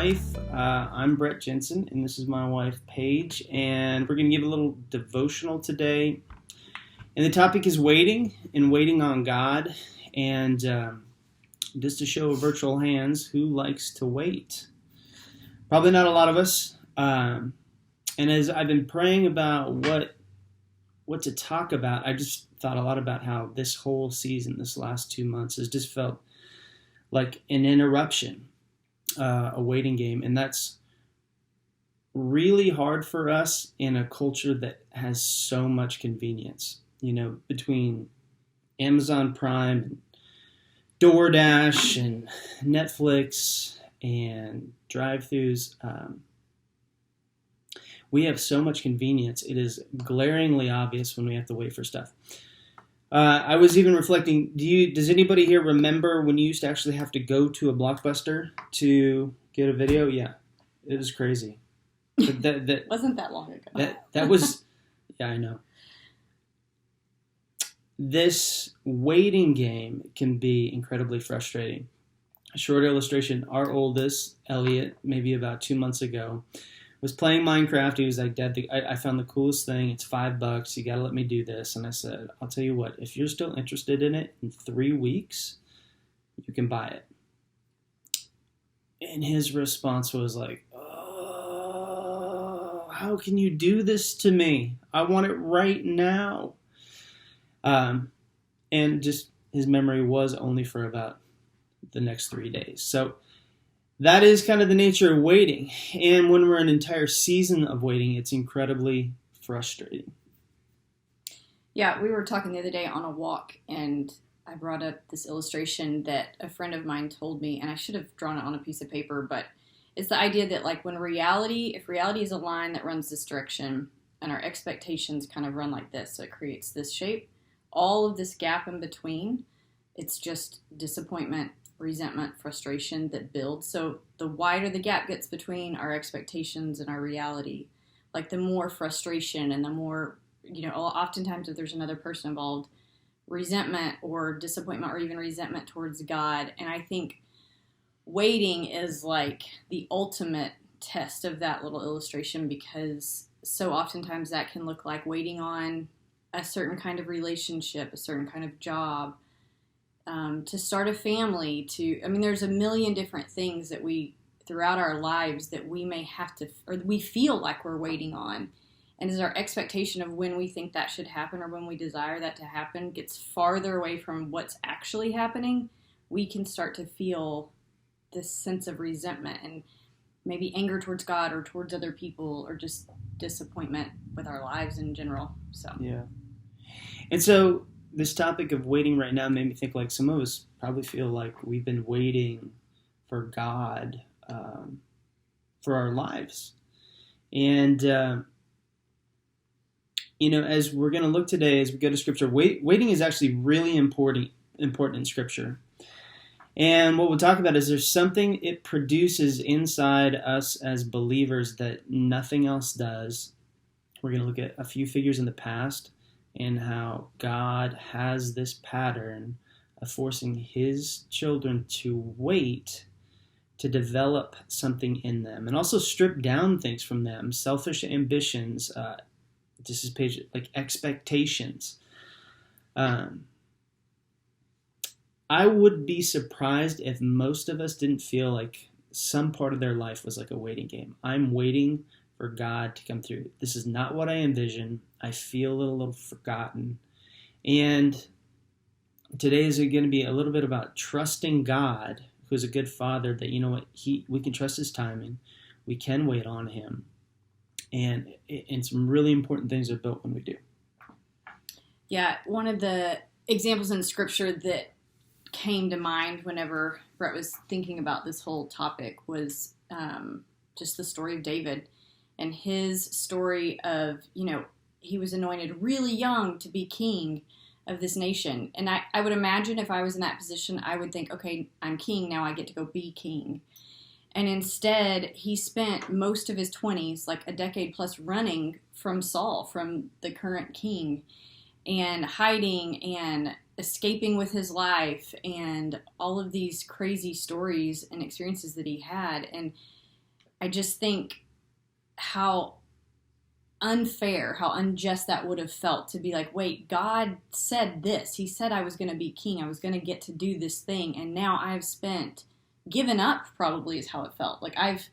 life. I'm Bret Jenson, and this is my wife, Paige, and we're going to give a little devotional today. And the topic is waiting and waiting on God. And just to show virtual hands, who likes to wait? Probably not a lot of us. And as I've been praying about what to talk about, I just thought a lot about how this whole season, this last 2 months, has just felt like an interruption, a waiting game. And that's really hard for us in a culture that has so much convenience, between Amazon Prime and DoorDash and Netflix and drive-thrus. We have so much convenience. It is glaringly obvious when we have to wait for stuff. I was even reflecting, does anybody here remember when you used to actually have to go to a Blockbuster to get a video? Yeah, it was crazy. That wasn't that long ago. That was, yeah, I know. This waiting game can be incredibly frustrating. A short illustration, our oldest, Elliot, maybe about 2 months ago, was playing Minecraft. He was like, Dad, I found the coolest thing. It's $5. You got to let me do this. And I said, I'll tell you what, if you're still interested in it, in 3 weeks, you can buy it. And his response was like, oh, how can you do this to me? I want it right now. And just his memory was only for about the next 3 days. So that is kind of the nature of waiting. And when we're in an entire season of waiting, it's incredibly frustrating. Yeah, we were talking the other day on a walk, and I brought up this illustration that a friend of mine told me, and I should have drawn it on a piece of paper, but it's the idea that if reality is a line that runs this direction, and our expectations kind of run like this, so it creates this shape, all of this gap in between, it's just disappointment, resentment, frustration that builds. So the wider the gap gets between our expectations and our reality, the more frustration and the more, oftentimes if there's another person involved, resentment or disappointment or even resentment towards God. And I think waiting is the ultimate test of that little illustration, because so oftentimes that can look like waiting on a certain kind of relationship, a certain kind of job, to start a family, there's a million different things that we, throughout our lives, that we may have to, or we feel like we're waiting on. And as our expectation of when we think that should happen or when we desire that to happen gets farther away from what's actually happening, we can start to feel this sense of resentment and maybe anger towards God or towards other people, or just disappointment with our lives in general. So yeah. And so this topic of waiting right now made me think some of us probably feel like we've been waiting for God for our lives. And, as we're going to look today, as we go to Scripture, waiting is actually really important in Scripture. And what we'll talk about is there's something it produces inside us as believers that nothing else does. We're going to look at a few figures in the past and how God has this pattern of forcing his children to wait to develop something in them, and also strip down things from them, selfish ambitions, this is page, expectations. I would be surprised if most of us didn't feel like some part of their life was like a waiting game. I'm waiting for God to come through. This is not what I envision. I feel a little forgotten. And today is going to be a little bit about trusting God, who is a good father, that, we can trust his timing. We can wait on him. And some really important things are built when we do. Yeah, one of the examples in Scripture that came to mind whenever Bret was thinking about this whole topic was just the story of David and his story of, he was anointed really young to be king of this nation. And I would imagine if I was in that position, I would think, okay, I'm king, now I get to go be king. And instead, he spent most of his 20s, a decade plus, running from Saul, from the current king, and hiding and escaping with his life, and all of these crazy stories and experiences that he had. And I just think how unfair, how unjust that would have felt to be like, wait, God said this. He said I was going to be king. I was going to get to do this thing. And now I've given up, probably is how it felt. Like I've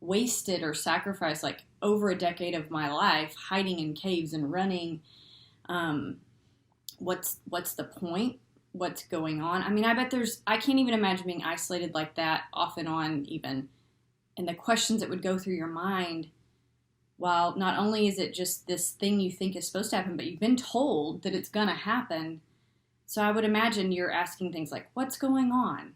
wasted or sacrificed like over a decade of my life hiding in caves and running. What's the point? What's going on? I mean, I can't even imagine being isolated like that off and on even. And the questions that would go through your mind, while not only is it just this thing you think is supposed to happen, but you've been told that it's going to happen. So I would imagine you're asking things like, what's going on?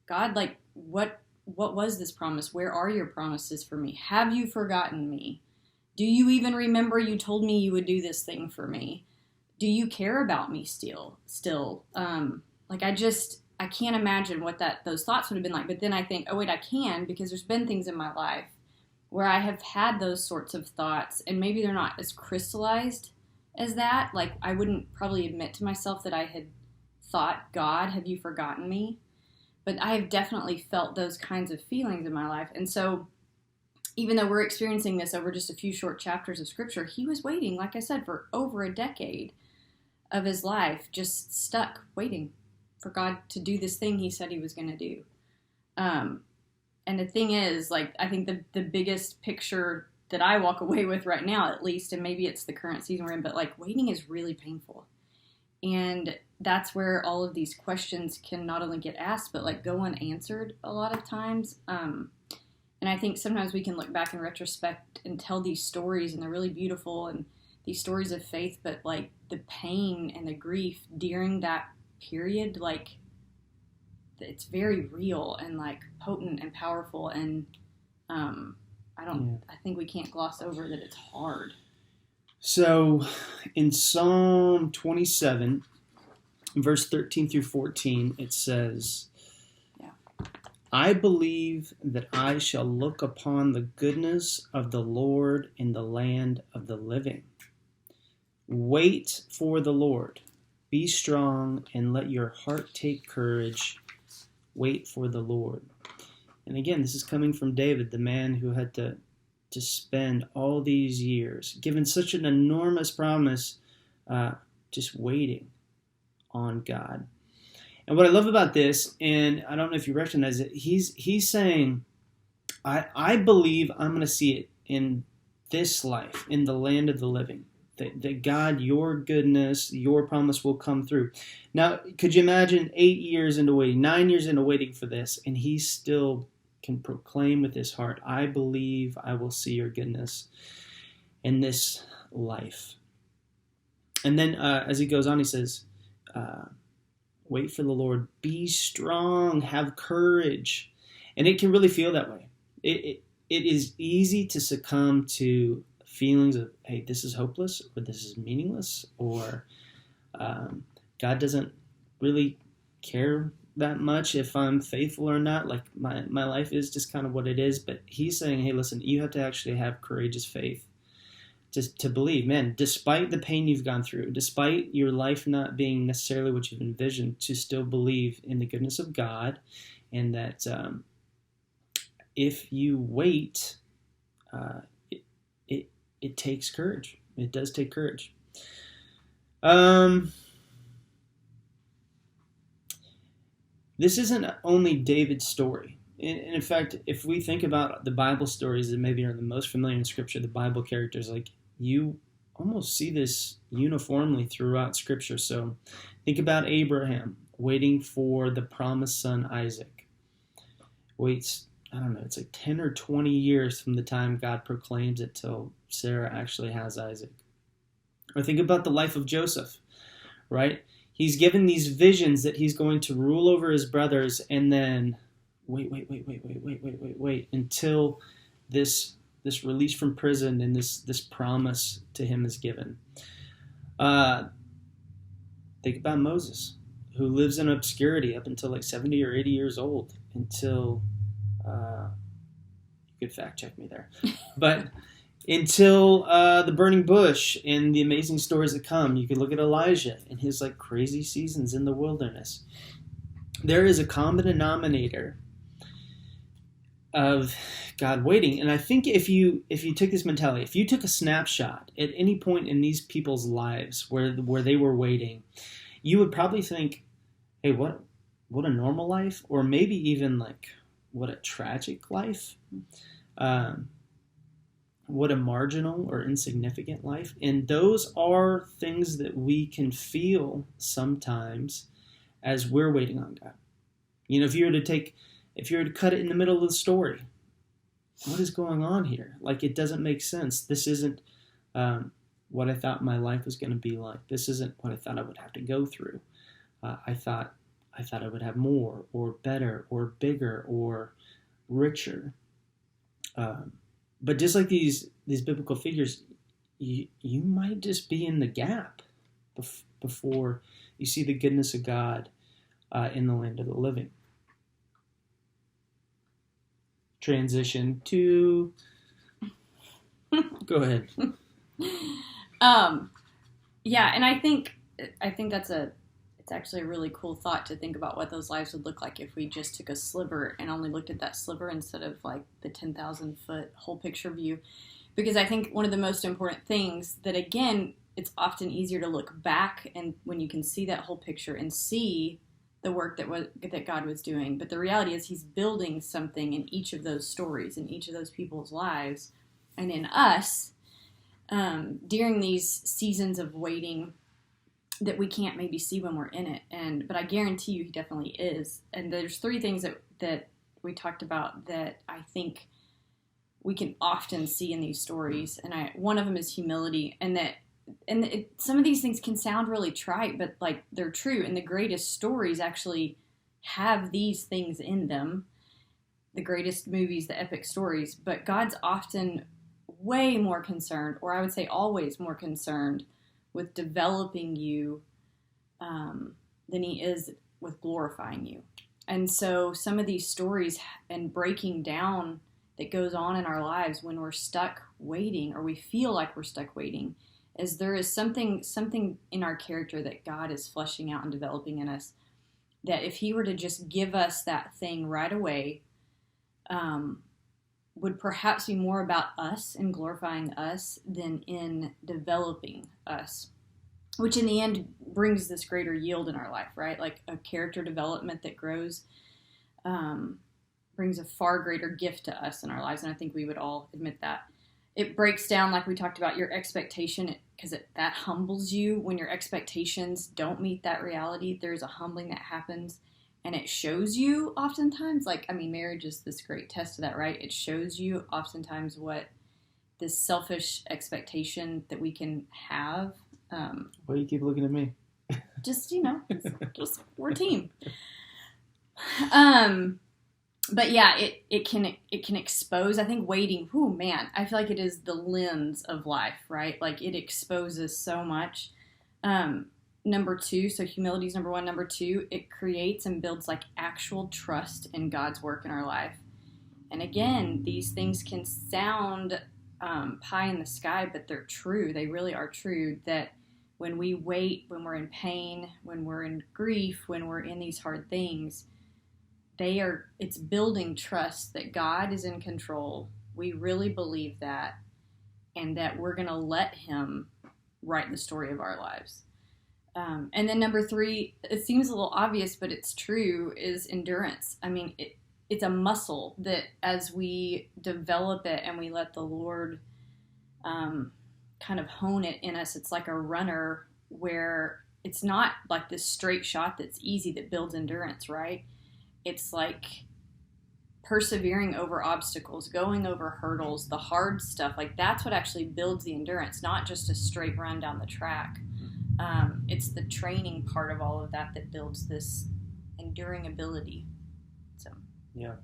God, like, what was this promise? Where are your promises for me? Have you forgotten me? Do you even remember you told me you would do this thing for me? Do you care about me still? I can't imagine what those thoughts would have been like. But then I think, oh wait, I can, because there's been things in my life where I have had those sorts of thoughts, and maybe they're not as crystallized as that. Like I wouldn't probably admit to myself that I had thought, God, have you forgotten me? But I have definitely felt those kinds of feelings in my life. And so even though we're experiencing this over just a few short chapters of scripture, he was waiting, like I said, for over a decade of his life, just stuck waiting for God to do this thing he said he was going to do. And the thing is, like, I think the biggest picture that I walk away with right now, at least, and maybe it's the current season we're in, but like waiting is really painful. And that's where all of these questions can not only get asked, but like go unanswered a lot of times. And I think sometimes we can look back in retrospect and tell these stories, and they're really beautiful and these stories of faith, but like the pain and the grief during that period, like it's very real and like potent and powerful. And I think we can't gloss over that it's hard. So in Psalm 27, verse 13 through 14, it says, I believe that I shall look upon the goodness of the Lord in the land of the living. Wait for the Lord. Be strong and let your heart take courage. Wait for the Lord. And again, this is coming from David, the man who had to spend all these years, given such an enormous promise, just waiting on God. And what I love about this, and I don't know if you recognize it, he's saying, I believe I'm going to see it in this life, in the land of the living. That God, your goodness, your promise will come through. Now, could you imagine 8 years into waiting, 9 years into waiting for this, and he still can proclaim with his heart, I believe I will see your goodness in this life. And then as he goes on, he says, wait for the Lord, be strong, have courage. And it can really feel that way. It is easy to succumb to feelings of, hey, this is hopeless, or this is meaningless, or God doesn't really care that much if I'm faithful or not. Like my life is just kind of what it is. But he's saying, hey, listen, you have to actually have courageous faith just to believe, man, despite the pain you've gone through, despite your life not being necessarily what you've envisioned, to still believe in the goodness of God, and that if you wait, it takes courage. It does take courage. This isn't only David's story. And in fact, if we think about the Bible stories that maybe are the most familiar in Scripture, the Bible characters, like you almost see this uniformly throughout Scripture. So think about Abraham waiting for the promised son Isaac. Waits, I don't know, it's like 10 or 20 years from the time God proclaims it till Sarah actually has Isaac. Or think about the life of Joseph, right? He's given these visions that he's going to rule over his brothers, and then wait until this release from prison and this promise to him is given. Think about Moses, who lives in obscurity up until like 70 or 80 years old, until you could fact check me there, but until the burning bush and the amazing stories that come. You could look at Elijah and his like crazy seasons in the wilderness. There is a common denominator of God waiting. And I think if you took this mentality, if you took a snapshot at any point in these people's lives where they were waiting, you would probably think, hey, what a normal life, or maybe even like what a tragic life, what a marginal or insignificant life. And those are things that we can feel sometimes as we're waiting on God. You know, if you were to cut it in the middle of the story, what is going on here? Like, it doesn't make sense. This isn't what I thought my life was going to be like. This isn't what I thought I would have to go through. I thought I would have more or better or bigger or richer. But just like these biblical figures, you might just be in the gap before you see the goodness of God in the land of the living. Transition to... Go ahead. Yeah, and I think it's actually a really cool thought to think about what those lives would look like if we just took a sliver and only looked at that sliver instead of like the 10,000 foot whole picture view. Because I think one of the most important things that, again, it's often easier to look back and when you can see that whole picture and see the work that God was doing. But the reality is he's building something in each of those stories, in each of those people's lives, and in us during these seasons of waiting that we can't maybe see when we're in it. But I guarantee you he definitely is. And there's three things that we talked about that I think we can often see in these stories. And one of them is humility, some of these things can sound really trite, but like they're true. And the greatest stories actually have these things in them. The greatest movies, the epic stories. But God's often way more concerned, or I would say always more concerned, with developing you than he is with glorifying you. And so some of these stories and breaking down that goes on in our lives when we're stuck waiting, or we feel like we're stuck waiting, is there is something in our character that God is fleshing out and developing in us, that if he were to just give us that thing right away, would perhaps be more about us and glorifying us than in developing us, which in the end brings this greater yield in our life, right? Like a character development that grows brings a far greater gift to us in our lives, and I think we would all admit that. It breaks down, like we talked about, your expectation, because that humbles you. When your expectations don't meet that reality, there's a humbling that happens. And it shows you oftentimes, marriage is this great test of that, right? It shows you oftentimes what this selfish expectation that we can have. Why do you keep looking at me? Just we're a team. But yeah, it can expose. I think waiting, I feel like it is the lens of life, right? Like it exposes so much. Number two, so humility is number one. Number two, it creates and builds like actual trust in God's work in our life. And again, these things can sound pie in the sky, but they're true. They really are true, that when we wait, when we're in pain, when we're in grief, when we're in these hard things, it's building trust that God is in control. We really believe that, and that we're going to let him write the story of our lives. And then number three, it seems a little obvious, but it's true, is endurance. I mean, it's a muscle that as we develop it and we let the Lord kind of hone it in us, it's like a runner where it's not like this straight shot that's easy that builds endurance, right? It's like persevering over obstacles, going over hurdles, the hard stuff. Like that's what actually builds the endurance, not just a straight run down the track. It's the training part of all of that builds this enduring ability. So yeah.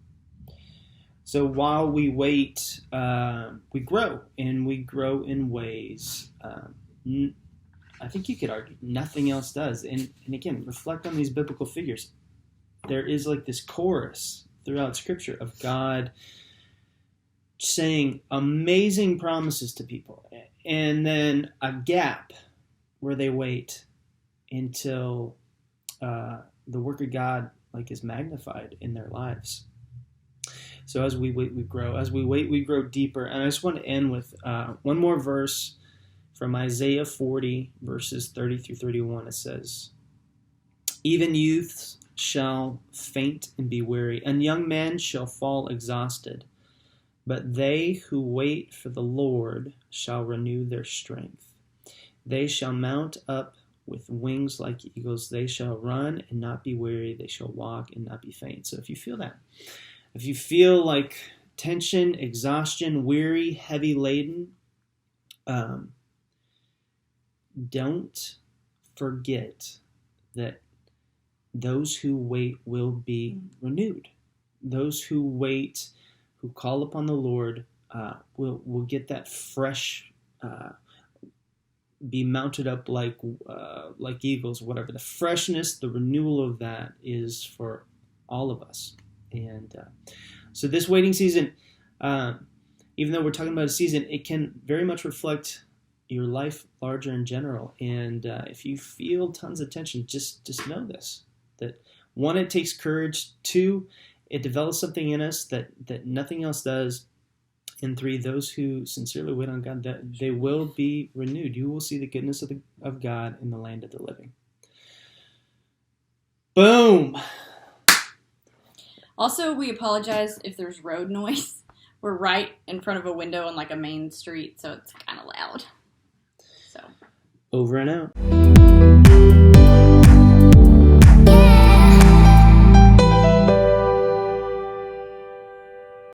So while we wait, we grow, and we grow in ways I think you could argue nothing else does. And again, reflect on these biblical figures. There is like this chorus throughout Scripture of God saying amazing promises to people, and then a gap where they wait until the work of God is magnified in their lives. So as we wait, we grow. As we wait, we grow deeper. And I just want to end with one more verse from Isaiah 40, verses 30 through 31. It says, "Even youths shall faint and be weary, and young men shall fall exhausted. But they who wait for the Lord shall renew their strength. They shall mount up with wings like eagles. They shall run and not be weary. They shall walk and not be faint." So if you feel that, if you feel like tension, exhaustion, weary, heavy laden, don't forget that those who wait will be renewed. Those who wait, who call upon the Lord, will get that fresh, be mounted up like eagles, whatever. The freshness, the renewal of that is for all of us. And so this waiting season, even though we're talking about a season, it can very much reflect your life larger in general. And if you feel tons of tension, just know this, that one, it takes courage. Two, it develops something in us that nothing else does. And three, those who sincerely wait on God, that they will be renewed. You will see the goodness of God in the land of the living. Boom. Also, we apologize if there's road noise. We're right in front of a window on like a main street, so it's kind of loud. So, over and out.